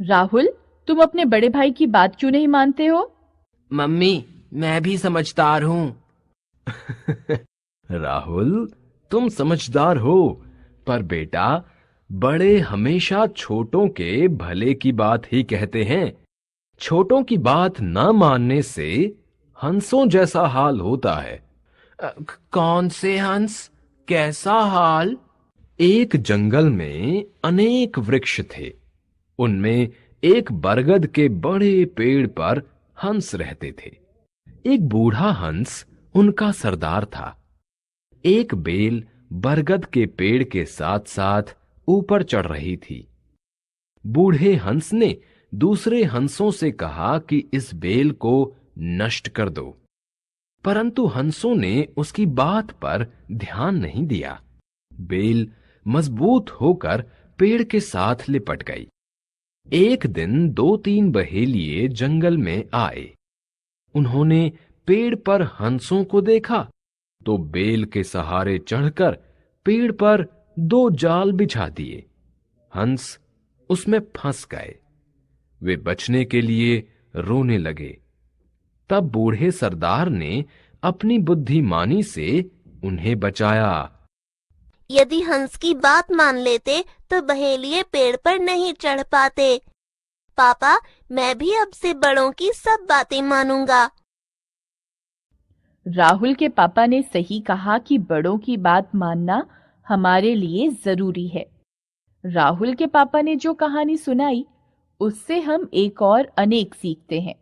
राहुल, तुम अपने बड़े भाई की बात क्यों नहीं मानते हो? मम्मी, मैं भी समझदार हूँ। राहुल, तुम समझदार हो, पर बेटा, बड़े हमेशा छोटों के भले की बात ही कहते हैं। छोटों की बात न मानने से हंसों जैसा हाल होता है। कौन से हंस? कैसा हाल? एक जंगल में अनेक वृक्ष थे। उनमें एक बरगद के बड़े पेड़ पर हंस रहते थे। एक बूढ़ा हंस उनका सरदार था। एक बेल बरगद के पेड़ के साथ साथ ऊपर चढ़ रही थी। बूढ़े हंस ने दूसरे हंसों से कहा कि इस बेल को नष्ट कर दो, परंतु हंसों ने उसकी बात पर ध्यान नहीं दिया। बेल मजबूत होकर पेड़ के साथ लिपट गई। एक दिन दो तीन बहेलिए जंगल में आए। उन्होंने पेड़ पर हंसों को देखा तो बेल के सहारे चढ़कर पेड़ पर दो जाल बिछा दिए। हंस उसमें फंस गए। वे बचने के लिए रोने लगे। तब बूढ़े सरदार ने अपनी बुद्धिमानी से उन्हें बचाया। यदि हंस की बात मान लेते तो बहेलिये पेड़ पर नहीं चढ़ पाते। पापा, मैं भी अब से बड़ों की सब बातें मानूंगा। राहुल के पापा ने सही कहा कि बड़ों की बात मानना हमारे लिए जरूरी है। राहुल के पापा ने जो कहानी सुनाई, उससे हम एक और अनेक सीखते हैं।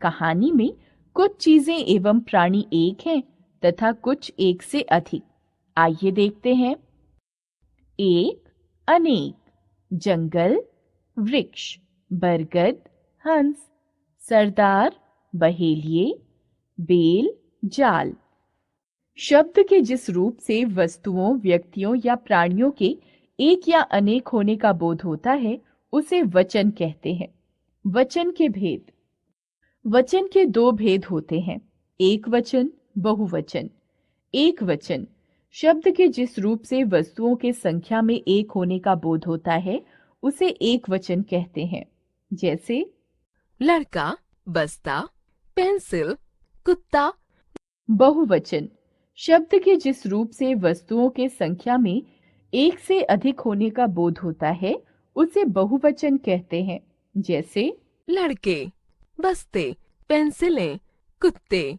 कहानी में कुछ चीजें एवं प्राणी एक हैं तथा कुछ एक से अधिक। आइए देखते हैं। एक, अनेक। जंगल, वृक्ष, बरगद, हंस, सरदार, बहेलिये, बेल, जाल। शब्द के जिस रूप से वस्तुओं, व्यक्तियों या प्राणियों के एक या अनेक होने का बोध होता है, उसे वचन कहते हैं। वचन के भेद। वचन के दो भेद होते हैं, एक वचन, बहुवचन। एक वचन शब्द के जिस रूप से वस्तुओं के संख्या में एक होने का बोध होता है, उसे एक वचन कहते हैं। जैसे लड़का, बस्ता, पेंसिल, कुत्ता। बहुवचन शब्द के जिस रूप से वस्तुओं के संख्या में एक से अधिक होने का बोध होता है, उसे बहुवचन कहते हैं। जैसे लड़के, बस्ते, पेंसिलें, कुत्ते।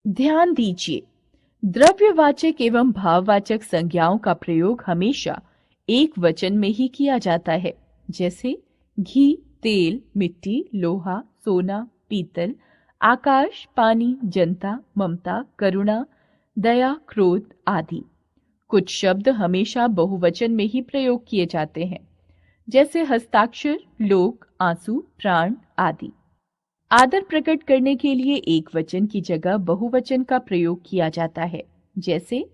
ध्यान दीजिए, द्रव्यवाचक एवं भाववाचक संज्ञाओं का प्रयोग हमेशा एक वचन में ही किया जाता है। जैसे घी, तेल, मिट्टी, लोहा, सोना, पीतल, आकाश, पानी, जनता, ममता, करुणा, दया, क्रोध आदि। कुछ शब्द हमेशा बहुवचन में ही प्रयोग किए जाते हैं, जैसे हस्ताक्षर, लोग, आंसू, प्राण आदि। आदर प्रकट करने के लिए एक वचन की जगह बहुवचन का प्रयोग किया जाता है। जैसे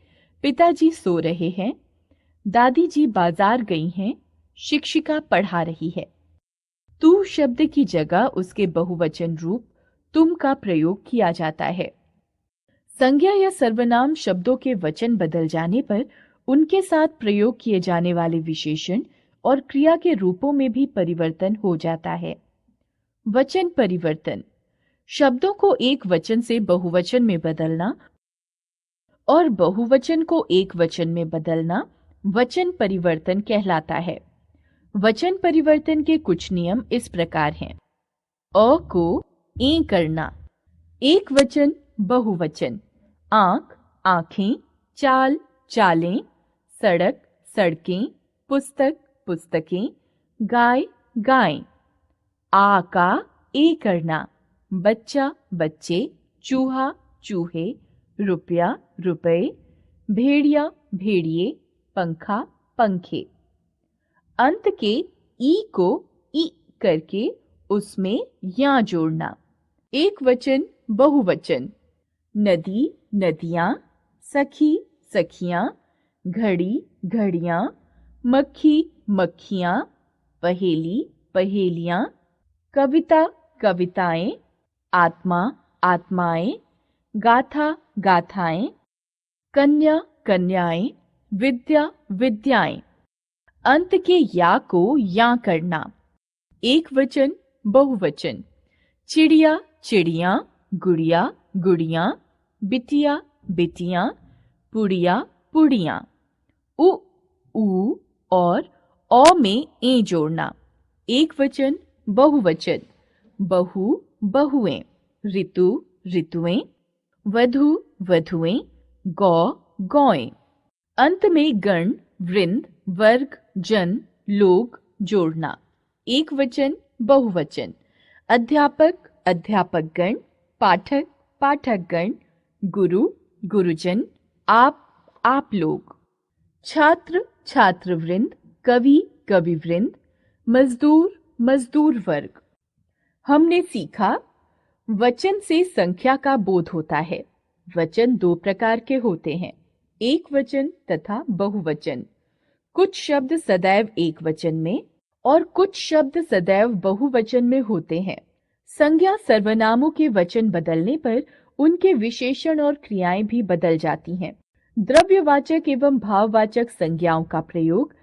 पिताजी सो रहे हैं, दादी जी बाजार गई हैं, शिक्षिका पढ़ा रही है। तू शब्द की जगह उसके बहुवचन रूप तुम का प्रयोग किया जाता है। संज्ञा या सर्वनाम शब्दों के वचन बदल जाने पर उनके साथ प्रयोग किए जाने वाले विशेषण और क्रिया के रूपों में भी परिवर्तन हो जाता है। वचन परिवर्तन शब्दों को एक वचन से बहुवचन में बदलना और बहुवचन को एक वचन में बदलना वचन परिवर्तन कहलाता है। वचन परिवर्तन के कुछ नियम इस प्रकार हैं। अ को ए करना। एक वचन, बहुवचन। आंख, आंखें, चाल, चालें, सड़क, सड़कें, पुस्तक, पुस्तकें, गाय, गायें। आ का ए करना। बच्चा, बच्चे, चूहा, चूहे, रुपया, रुपए, भेड़िया, भेड़िए, पंखा, पंखे। अंत के ई को ई करके उसमें या जोड़ना। एक वचन, बहुवचन। नदी, नदियां, सखी, सखियां, घड़ी, घड़ियां, मक्खी, मक्खियां, पहेली, पहेलियां, कविता, कविताएं, आत्मा, आत्माएं, गाथा, गाथाएं, कन्या, कन्याएं, विद्या, विद्याएं। अंत के या को या करना। एक वचन बहुवचन। चिड़िया चिड़िया, गुड़िया गुड़िया, बिटिया बिटियां, पुड़िया पुड़ियां। उ ऊ और औ में ए जोड़ना। एक वचन बहुवचन। बहू बहुएं, ऋतु ऋतुएं, वधु वधुएं, गौ गौएं। अंत में गण वृंद वर्ग जन लोग जोड़ना। एक वचन बहुवचन। अध्यापक अध्यापकगण, पाठक पाठकगण, गुरु गुरुजन, आप लोग। छात्र छात्रवृंद, कवि कविवृंद, मजदूर मजदूर वर्ग। हमने सीखा वचन से संख्या का बोध होता है। वचन दो प्रकार के होते हैं, एक वचन तथा बहुवचन। कुछ शब्द सदैव एक वचन में और कुछ शब्द सदैव बहुवचन में होते हैं। संज्ञा सर्वनामों के वचन बदलने पर उनके विशेषण और क्रियाएं भी बदल जाती हैं। द्रव्यवाचक एवं भाववाचक संज्ञाओं का प्रयोग